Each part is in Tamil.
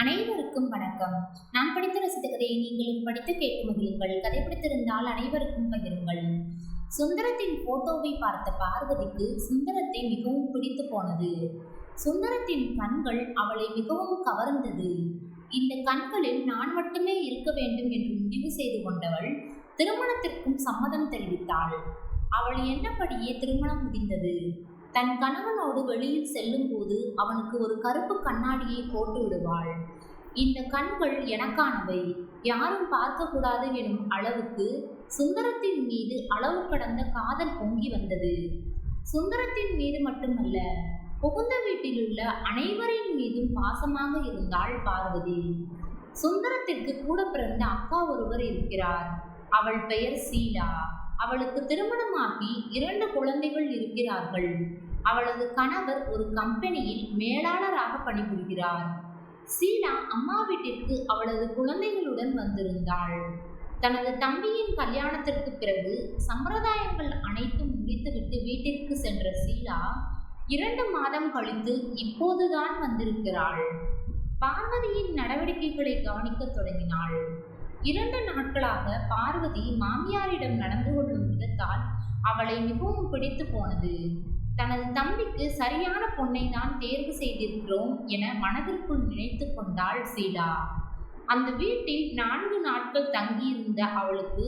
அனைவருக்கும் வணக்கம். நான் படித்து ரசித்த கதையை நீங்களும் படித்து கேட்டு மகிழுங்கள். கதை பிடித்திருந்தால் அனைவருக்கும் பகிருங்கள். சுந்தரத்தின் போட்டோவை பார்த்த பார்வதிக்கு சுந்தரத்தை மிகவும் பிடித்து போனது. சுந்தரத்தின் கண்கள் அவளை மிகவும் கவர்ந்தது. இந்த கண்களில் நான் மட்டுமே இருக்க வேண்டும் என்று முடிவு செய்து கொண்டவள் திருமணத்திற்கும் சம்மதம் தெரிவித்தாள். அவள் என்னபடியே திருமணம் முடிந்தது. தன் கணவனோடு வெளியில் செல்லும் போது அவனுக்கு ஒரு கருப்பு கண்ணாடியை போட்டு விடுவாள். இந்த கண்கள் எனக்கானவை, யாரும் பார்க்கக்கூடாது எனும் அளவுக்கு சுந்தரத்தின் மீது அளவு கடந்த காதல் பொங்கி வந்தது. சுந்தரத்தின் மீது மட்டுமல்ல, புகுந்த வீட்டிலுள்ள அனைவரின் மீதும் பாசமாக இருந்தாள் பார்வதி. சுந்தரத்திற்கு கூட பிறந்த அக்கா ஒருவர் இருக்கிறார். அவள் பெயர் சீலா. அவளுக்கு திருமணமாகி 2 குழந்தைகள் இருக்கிறார்கள். அவளது கணவர் ஒரு கம்பெனியில் மேலாளராக பணிபுரிகிறார். சீலா அம்மா வீட்டிற்கு அவளது குழந்தைகளுடன் வந்திருந்தாள். தனது தம்பியின் கல்யாணத்திற்கு பிறகு சம்பிரதாயங்கள் அனைத்தும் முடித்துவிட்டு வீட்டிற்கு சென்ற சீலா 2 மாதம் கழித்து இப்போதுதான் வந்திருக்கிறாள். பார்வதியின் நடவடிக்கைகளை கவனிக்க தொடங்கினாள். 2 நாட்களாக பார்வதி மாமியாரிடம் நடந்து கொள்ளும் விதத்தால் அவளை மிகவும் பிடித்து போனது. தனது தம்பிக்கு சரியான பொண்ணை தான் தேர்வு செய்திருக்கிறோம் என மனதிற்குள் நினைத்து கொண்டாள் சீலா. அந்த வீட்டில் 4 நாட்கள் தங்கியிருந்த அவளுக்கு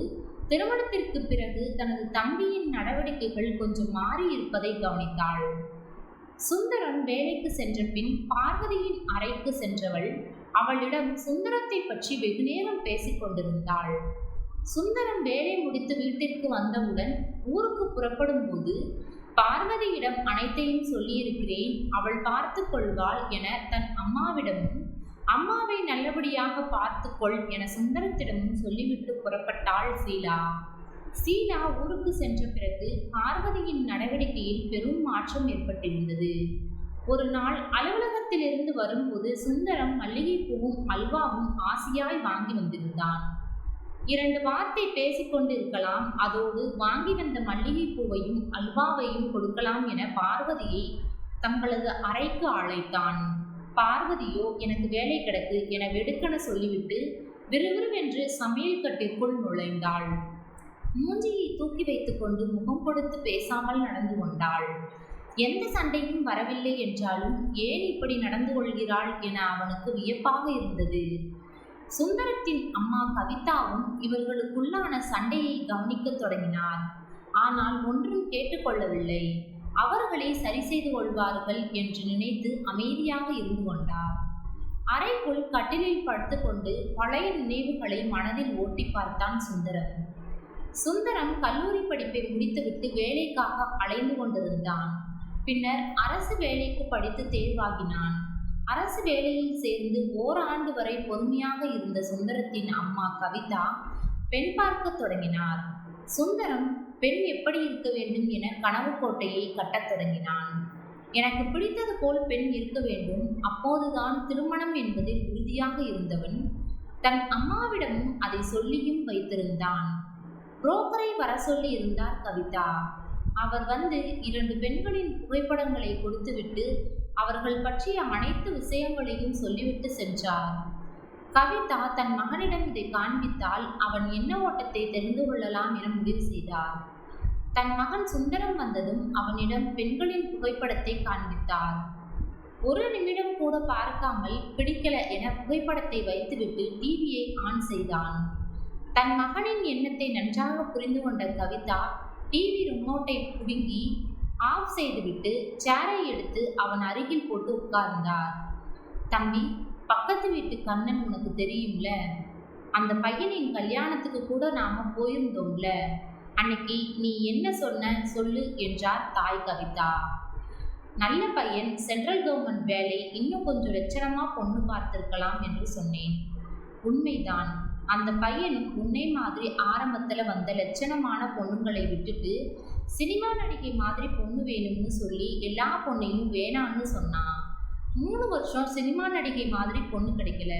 திருமணத்திற்கு பிறகு தனது தம்பியின் நடவடிக்கைகள் கொஞ்சம் மாறி இருப்பதை கவனித்தாள். சுந்தரம் வேலைக்கு சென்ற பின் பார்வதியின் அறைக்கு சென்றவள் அவளிடம் சுந்தரத்தை பற்றி வெகுநேரம் பேசிக் கொண்டிருந்தாள். சுந்தரம் வேலை முடித்து வீட்டிற்கு வந்தவுடன் ஊருக்கு புறப்படும் போது பார்வதியிடம் அனைத்தையும் சொல்லியிருக்கிறேன், அவள் பார்த்து கொள்வாள் என தன் அம்மாவிடமும், அம்மாவை நல்லபடியாக பார்த்துக்கொள் என சுந்தரத்திடமும் சொல்லிவிட்டு புறப்பட்டாள் சீலா. சீலா ஊருக்கு சென்ற பிறகு பார்வதியின் நடவடிக்கையில் பெரும் மாற்றம் ஏற்பட்டிருந்தது. ஒரு நாள் அலுவலகத்திலிருந்து வரும்போது சுந்தரம் மல்லிகைப்பூவும் அல்வாவும் ஆசையாய் வாங்கி வந்திருந்தான். 2 வார்த்தை பேசிக்கொண்டிருக்கலாம், அதோடு வாங்கி வந்த மல்லிகைப்பூவையும் அல்வாவையும் கொடுக்கலாம் என பார்வதியை தங்களது அறைக்கு அழைத்தான். பார்வதியோ எனக்கு வேலை கிடக்கு என வெடுக்கென சொல்லிவிட்டு விறுவிறுவென்று சமையல் கட்டிற்குள் நுழைந்தாள். மூஞ்சியை தூக்கி வைத்துக்கொண்டு முகம் கொடுத்து பேசாமல் நடந்து கொண்டாள். எந்த சண்டையும் வரவில்லை என்றாலும் ஏன் இப்படி நடந்து கொள்கிறாள் என அவனுக்கு வியப்பாக இருந்தது. சுந்தரத்தின் அம்மா கவிதாவும் இவர்களுக்குள்ளான சண்டையை கவனிக்க தொடங்கினார். ஆனால் ஒன்றும் கேட்டுக்கொள்ளவில்லை. அவர்களை சரி செய்து கொள்வார்கள் என்று நினைத்து அமைதியாக இருந்து கொண்டார். அறைக்குள் கட்டிலில் படுத்துக்கொண்டு பழைய நினைவுகளை மனதில் ஓட்டி பார்த்தான் சுந்தரம். சுந்தரம் கல்லூரி படிப்பை முடித்துவிட்டு வேலைக்காக அலைந்து கொண்டிருந்தான். பின்னர் அரசு வேலைக்கு படித்து தேர்வாகினான். அரசு வேலையில் சேர்ந்து ஓராண்டு வரை பொறுமையாக இருந்த சுந்தரத்தின் அம்மா கவிதா பெண் பார்க்க தொடங்கினார். சுந்தரம் பெண் எப்படி இருக்க வேண்டும் என கனவு கோட்டையை கட்டத் தொடங்கினான். எனக்கு பிடித்தது போல் பெண் இருக்க வேண்டும், அப்போதுதான் திருமணம் என்பதில் உறுதியாக இருந்தவன் தன் அம்மாவிடமும் அதை சொல்லியும் வைத்திருந்தான். புரோக்கரை வர சொல்லி இருந்தார் கவிதா. அவர் வந்து 2 பெண்களின் புகைப்படங்களை கொடுத்துவிட்டு அவர்கள் பற்றிய அனைத்து விஷயங்களையும் சொல்லிவிட்டு சென்றார். கவிதா தன் மகனிடம் இதை காண்பித்தால் அவன் என்ன ஓட்டத்தை தெரிந்து கொள்ளலாம் என முடிவு செய்தார். தன் மகன் சுந்தரம் வந்ததும் அவனிடம் பெண்களின் புகைப்படத்தை காண்பித்தார். 1 நிமிடம் கூட பார்க்காமல் பிடிக்கல என புகைப்படத்தை வைத்துவிட்டு டிவியை ஆன் செய்தான். தன் மகனின் எண்ணத்தை நன்றாக புரிந்து கொண்ட கவிதா டிவி ரிமோட்டை பிடுங்கி ஆஃப் செய்துவிட்டு சேரை எடுத்து அவன் அருகில் போட்டு உட்கார்ந்தார். தம்பி, பக்கத்து வீட்டு கண்ணன் உனக்கு தெரியும்ல, அந்த பையனின் கல்யாணத்துக்கு கூட நாம போயிருந்தோம்ல, அன்னைக்கு நீ என்ன சொன்ன சொல்லு என்றார் தாய் கவிதா. நல்ல பையன், சென்ட்ரல் கவர்மெண்ட் வேலை, இன்னும் கொஞ்சம் லட்சணமா பொண்ணு பார்த்திருக்கலாம் என்று சொன்னேன். உண்மைதான், அந்த பையனும் உன்னை மாதிரி ஆரம்பத்துல வந்த லட்சணமான பொண்ணுங்களை விட்டுட்டு சினிமா நடிகை மாதிரி பொண்ணு வேணும்னு சொல்லி எல்லா பொண்ணையும் வேணான்னு சொன்னான். 3 வருஷம் சினிமா நடிகை மாதிரி பொண்ணு கிடைக்கல.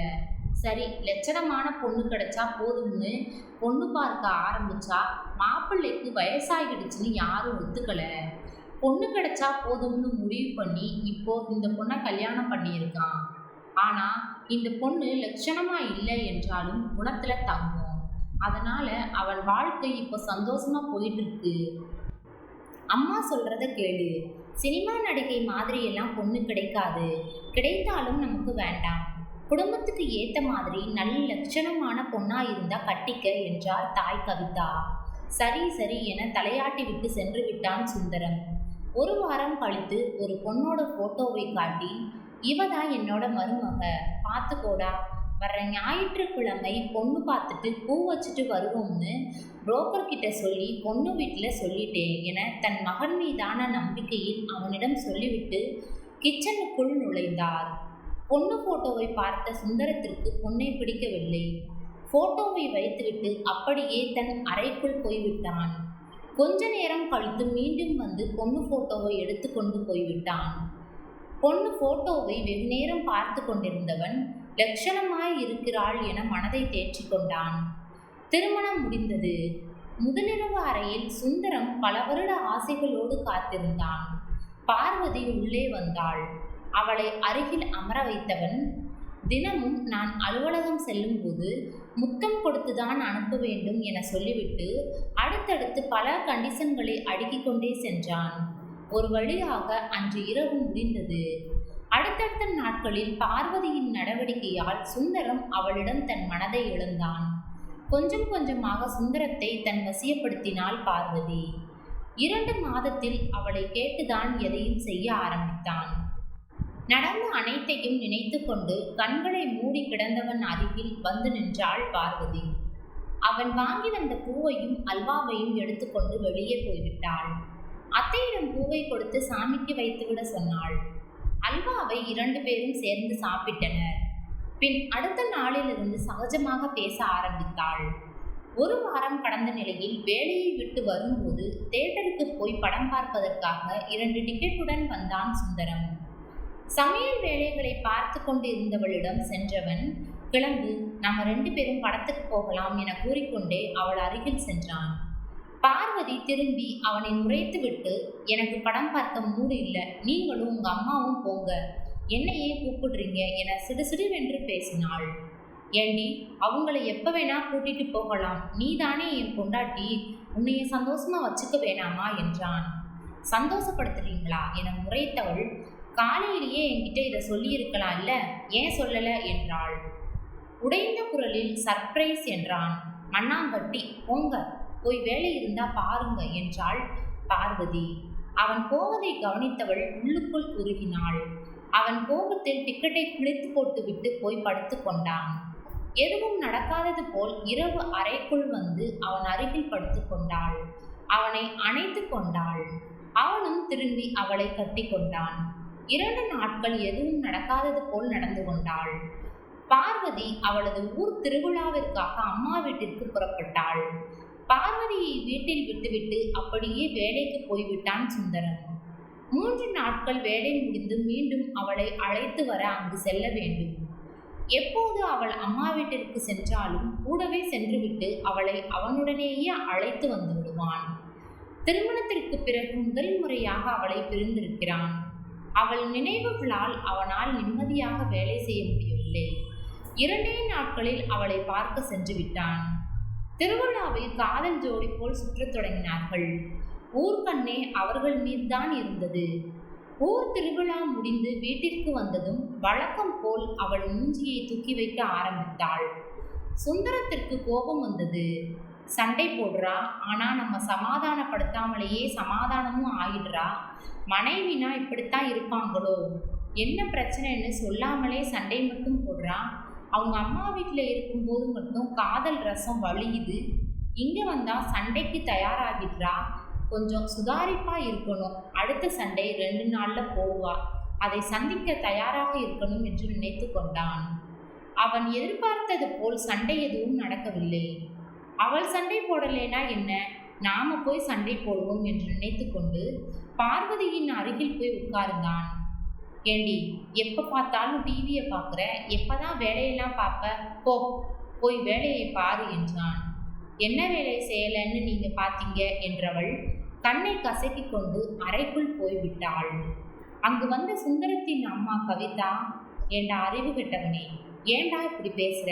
சரி, லட்சணமான பொண்ணு கிடைச்சா போதும்னு பொண்ணு பார்க்க ஆரம்பிச்சா மாப்பிள்ளைக்கு வயசாகிடுச்சுன்னு யாரும் ஒத்துக்கல. பொண்ணு கிடைச்சா போதும்னு முடிவு பண்ணி இப்போ இந்த பொண்ணை கல்யாணம் பண்ணியிருக்கான். ஆனா இந்த பொண்ணு லட்சணமா இல்லை என்றாலும் குணத்துல தங்கும். அதனால அவன் வாழ்க்கை இப்போ சந்தோஷமா போயிட்டு இருக்கு. அம்மா சொல்றத கேளு. சினிமா நடிகை மாதிரி எல்லாம் பொண்ணு கிடைக்காது. கிடைத்தாலும் நமக்கு வேண்டாம். குடும்பத்துக்கு ஏத்த மாதிரி நல்ல லட்சணமான பொண்ணா இருந்தா கட்டிக்க என்றார் தாய் கவிதா. சரி சரி என தலையாட்டி விட்டு சென்று விட்டான் சுந்தரம். ஒரு வாரம் கழித்து ஒரு பொண்ணோட போட்டோவை காட்டி, இவதான் என்னோட மருமக, பார்த்துக்கோடா, வர்ற ஞாயிற்றுக்கிழமை பொண்ணு பார்த்துட்டு பூ வச்சுட்டு வருவோம்னு புரோக்கர் கிட்ட சொல்லி பொண்ணு வீட்டில் சொல்லிட்டேன் என தன் மகன் மீதான நம்பிக்கையில் அவனிடம் சொல்லிவிட்டு கிச்சனுக்குள் நுழைந்தார். பொண்ணு போட்டோவை பார்த்த சுந்தரத்திற்கு பொண்ணை பிடிக்கவில்லை. போட்டோவை வைத்துவிட்டு அப்படியே தன் அறைக்குள் போய்விட்டான். கொஞ்ச நேரம் கழித்து மீண்டும் வந்து பொண்ணு போட்டோவை எடுத்து கொண்டு போய்விட்டான். பொண்ணு போட்டோவை வெகு நேரம் பார்த்து கொண்டிருந்தவன் லட்சணமாய் இருக்கிறாள் என மனதை தேற்றிக் கொண்டான். திருமணம் முடிந்தது. முதலிரவு அறையில் சுந்தரம் பல வருட ஆசைகளோடு காத்திருந்தான். பார்வதி உள்ளே வந்தாள். அவளை அருகில் அமர வைத்தவன், தினமும் நான் அலுவலகம் செல்லும் போது முத்தம் கொடுத்துதான் அனுப்ப வேண்டும் என சொல்லிவிட்டு அடுத்தடுத்து பல கண்டிஷன்களை அடுக்கிக் கொண்டே சென்றான். ஒரு வழியாக அன்று இரவு முடிந்தது. அடுத்தடுத்த நாட்களில் பார்வதியின் நடவடிக்கையால் சுந்தரம் அவளிடம் தன் மனதை இழந்தான். கொஞ்சம் கொஞ்சமாக சுந்தரத்தை தன் வசியப்படுத்தினாள் பார்வதி. 2 மாதத்தில் அவளை கேட்டுதான் எதையும் செய்ய ஆரம்பித்தான். நடந்த அனைத்தையும் நினைத்து கொண்டு கண்களை மூடி கிடந்தவன் அருகில் வந்து நின்றாள் பார்வதி. அவன் வாங்கி வந்த பூவையும் அல்வாவையும் எடுத்துக்கொண்டு வெளியே போய்விட்டாள். அத்தையிடம் பூவை கொடுத்து சாமிக்கு வைத்துவிட சொன்னாள். அல்வாவை 2 பேரும் சேர்ந்து சாப்பிட்டனர். பின் அடுத்த நாளிலிருந்து சகஜமாக பேச ஆரம்பித்தாள். ஒரு வாரம் கடந்த நிலையில் வேலையை விட்டு வரும்போது தியேட்டருக்கு போய் படம் பார்ப்பதற்காக 2 டிக்கெட்டுடன் வந்தான் சுந்தரம். சமையல் வேலைகளை பார்த்து கொண்டு இருந்தவளிடம் சென்றவன், கிளம்பு, நம்ம 2 பேரும் படத்துக்கு போகலாம் என கூறிக்கொண்டே அவள் அருகில் சென்றான். பார்வதி திரும்பி அவனை முறைத்து விட்டு, எனக்கு படம் பார்க்க மூடு இல்லை, நீங்களும் உங்க அம்மாவும் போங்க, என்னையே கூப்பிடுறீங்க என சிடுசிடுவென்று பேசினாள். ஏண்டி, அவங்கள எப்ப வேணா கூட்டிட்டு போகலாம், நீதானே என் பொண்டாட்டி, உன்னைய சந்தோஷமா வச்சுக்க வேணாமா என்றான். சந்தோஷப்படுத்துறீங்களா என முறைத்தவள், காலையிலேயே என்கிட்ட இதை சொல்லியிருக்கலாம் இல்ல, ஏன் சொல்லல என்றாள். உடைந்த குரலில் சர்ப்ரைஸ் என்றான். மண்ணாங்கட்டி, போங்க, போய் வேலை இருந்தா பாருங்க என்றாள் பார்வதி. அவன் போவதை கவனித்தவள் உள்ளுக்குள் உருகினாள். அவன் கோபத்தில் டிக்கெட்டை கிழித்து போட்டுவிட்டு போய் படுத்து கொண்டான். எதுவும் நடக்காதது போல் இரவு அறைக்குள் வந்து அவன் அருகில் படுத்து கொண்டாள். அவனை அணைத்து கொண்டாள். அவனும் திரும்பி அவளை கட்டி கொண்டான். 2 நாட்கள் எதுவும் நடக்காதது போல் நடந்து கொண்டாள். பார்வதி அவளது ஊர் திருவிழாவிற்காக அம்மா வீட்டிற்கு புறப்பட்டாள். பார்வதியை வீட்டில் விட்டுவிட்டு அப்படியே வேலைக்கு போய்விட்டான் சுந்தரம். 3 நாட்கள் வேலை முடிந்து மீண்டும் அவளை அழைத்து வர அங்கு செல்ல வேண்டும். எப்போது அவள் அம்மா வீட்டிற்கு சென்றாலும் கூடவே சென்றுவிட்டு அவளை அவனுடனேயே அழைத்து வந்து விடுவான். திருமணத்திற்கு பிறகு முதல் முறையாக அவளை பிரிந்திருக்கிறான். அவள் நினைவுகளால் அவனால் நிம்மதியாக வேலை செய்ய முடியவில்லை. 2 நாட்களில் அவளை பார்க்க சென்று விட்டான். திருவிழாவில் காதல் ஜோடி போல் சுற்றத் தொடங்கினார்கள். ஊர்க்கண்ணே அவர்கள் மீதுதான் இருந்தது. ஊர் திருவிழா முடிந்து வீட்டிற்கு வந்ததும் வழக்கம் போல் அவள் மூஞ்சியை தூக்கி வைக்க ஆரம்பித்தாள். சுந்தரத்திற்கு கோபம் வந்தது. சண்டை போடுறா, ஆனா நம்ம சமாதானப்படுத்தாமலேயே சமாதானமும் ஆயிடுறா. மனைவினா இப்படித்தான் இருப்பாங்களோ, என்ன பிரச்சனைன்னு சொல்லாமலே சண்டை மட்டும் போடுறா. அவங்க அம்மா வீட்டில் இருக்கும்போது மட்டும் காதல் ரசம் வழியுது, இங்கே வந்தால் சண்டைக்கு தயாராகிடுறா. கொஞ்சம் சுதாரிப்பா இருக்கணும். அடுத்த சண்டை 2 நாளில் போடுவா. அதை சந்திக்க தயாராக இருக்கணும் என்று நினைத்து கொண்டான். அவன் எதிர்பார்த்தது போல் சண்டை எதுவும் நடக்கவில்லை. அவள் சண்டை போடலேனா என்ன, நாம போய் சண்டை போடுவோம் என்று நினைத்து கொண்டு பார்வதியின் அருகில் போய் உட்கார்ந்தான். ஏண்டி, எப்போ பார்த்தாலும் டிவியை பார்க்குற, எப்போதான் வேலையெல்லாம் பார்ப்ப, போய் வேலையை பாரு என்றான். என்ன வேலை செய்யலைன்னு நீங்க பார்த்தீங்க என்றவள் கண்ணை கசக்கி கொண்டு அறைக்குள் போய்விட்டாள். அங்கு வந்த சுந்தரத்தின் அம்மா கவிதா, என்ற அறிவு கெட்டவனே, ஏண்டா இப்படி பேசுற?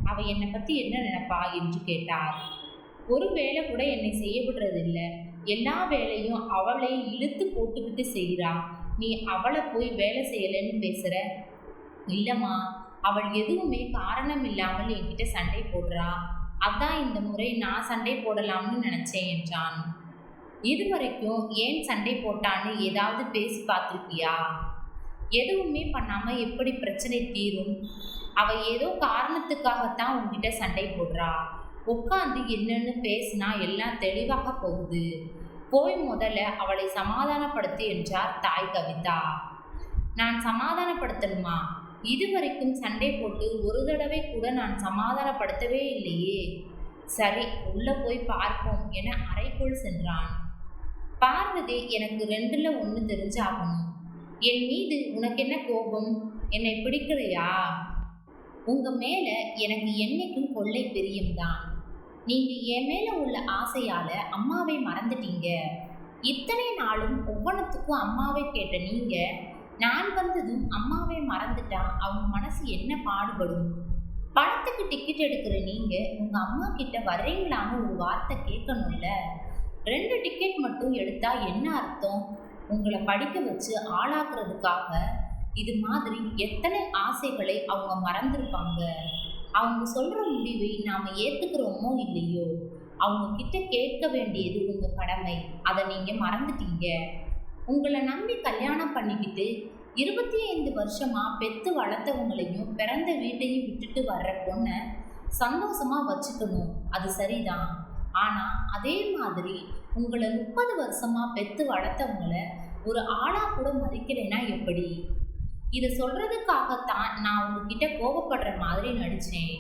அவ என்னை பத்தி என்ன நினைப்பா என்று கேட்டார். ஒரு வேலை கூட என்னை செய்ய விடுறதில்ல. எல்லா வேலையும் அவளை இழுத்து போட்டுக்கிட்டு செய்கிறா. நீ அவளை போய் வேலை செய்யலைன்னு பேசுற? இல்லம்மா, அவள் எதுவுமே காரணம் இல்லாமல் என்கிட்ட சண்டை போடுறா. அதான் இந்த முறை நான் சண்டை போடலாம்னு நினைச்சேன் என்றான். இதுவரைக்கும் ஏன் சண்டை போட்டான்னு ஏதாவது பேசி பார்த்துருக்கியா? எதுவுமே பண்ணாம எப்படி பிரச்சனை தீரும்? அவ ஏதோ காரணத்துக்காகத்தான் உன்கிட்ட சண்டை போடுறா. உட்காந்து என்னன்னு பேசினா எல்லாம் தெளிவாக போகுது. போய் முதல்ல அவளை சமாதானப்படுத்து என்றார் தாய் கவிதா. நான் சமாதானப்படுத்தணுமா? இதுவரைக்கும் சண்டை போட்டு ஒரு தடவை கூட நான் சமாதானப்படுத்தவே இல்லையே. சரி, உள்ள போய் பார்ப்போம் என அறைக்குள் சென்றான். பார்வதி, எனக்கு 2ல் 1 தெரிஞ்சாகணும். என் மீது உனக்கு என்ன கோபம்? என்னை பிடிக்கிறையா? உங்க மேல எனக்கு என்னைக்கும் கொள்ளை பிரியம்தான். நீங்க என் மேல உள்ள ஆசையால அம்மாவை மறந்துட்டீங்க. இத்தனை நாளும் ஒவ்வொன்றுத்துக்கும் அம்மாவை கேட்ட நீங்க நான் வந்ததும் அம்மாவை மறந்துட்டா அவங்க மனசு என்ன பாடுபடும்? படத்துக்கு டிக்கெட் எடுக்கிற நீங்க உங்க அம்மா கிட்ட வர்றீங்களான்னு ஒரு வார்த்தை கேட்கணும்ல. 2 டிக்கெட் மட்டும் எடுத்தா என்ன அர்த்தம்? உங்களை படிக்க வச்சு ஆளாக்குறதுக்காக இது மாதிரி எத்தனை ஆசைகளை அவங்க மறந்துருப்பாங்க. அவங்க சொல்ற முடிவை நாம ஏத்துக்கிறோமோ இல்லையோ, அவங்க கிட்ட கேட்க வேண்டியது உங்க கடமை. அதை நீங்க மறந்துட்டீங்க. உங்களை நம்பி கல்யாணம் பண்ணிக்கிட்டு 25 வருஷமா பெத்து வளர்த்தவங்களையும் பிறந்த வீட்டையும் விட்டுட்டு வர்ற பொண்ணை சந்தோஷமா வச்சுக்கணும், அது சரிதான். ஆனா அதே மாதிரி உங்களை 30 வருஷமா பெத்து வளர்த்தவங்களை ஒரு ஆளா கூட மதிக்கலைன்னா எப்படி? இதை சொல்றதுக்காகத்தான் நான் உங்ககிட்ட கோபப்படுற மாதிரி நடிச்சேன்.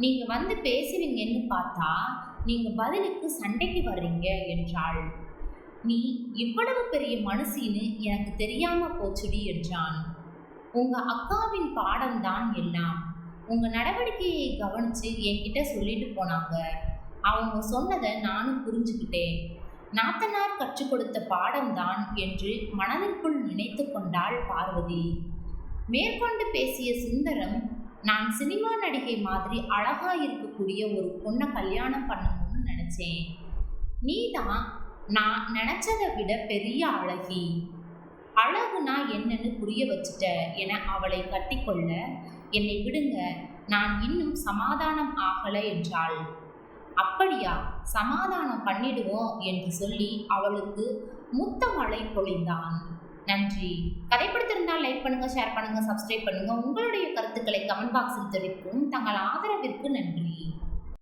நீங்க வந்து பேசுவீங்கன்னு பார்த்தா நீங்க பதிலுக்கு சண்டைக்கு வர்றீங்க என்றாள். நீ இவ்வளவு பெரிய மனுஷின்னு எனக்கு தெரியாம போச்சுடி என்றான். உங்க அக்காவின் பாடம்தான் எல்லாம். உங்க நடவடிக்கையை கவனிச்சு என்கிட்ட சொல்லிட்டு போனாங்க. அவங்க சொன்னதை நானும் புரிஞ்சுக்கிட்டேன். நாத்தனார் கற்றுக் கொடுத்த பாடம்தான் என்று மனதிற்குள் நினைத்து கொண்டாள் பார்வதி. மேற்கொண்டு பேசிய சுந்தரம், நான் சினிமா நடிகை மாதிரி அழகா இருக்கக்கூடிய ஒரு பொண்ணை கல்யாணம் பண்ணணும்னு நினைச்சேன். நீதான் நான் நினைச்சதை விட பெரிய அழகி. அழகுனா என்னன்னு புரிய வச்சுட்ட என அவளை கட்டிக்கொள்ள, என்னை விடுங்க, நான் இன்னும் சமாதானம் ஆகலை என்றாள். அப்படியா, சமாதானம் பண்ணிடுவோம் என்று சொல்லி அவளுக்கு முத்த மழை பொழிந்தான். நன்றி. கதை பிடித்திருந்தால் லைக் பண்ணுங்க, ஷேர் பண்ணுங்க, சப்ஸ்கிரைப் பண்ணுங்க. உங்களுடைய கருத்துக்களை கமெண்ட் பாக்ஸில் தெரிவிக்கும். தங்கள் ஆதரவிற்கு நன்றி.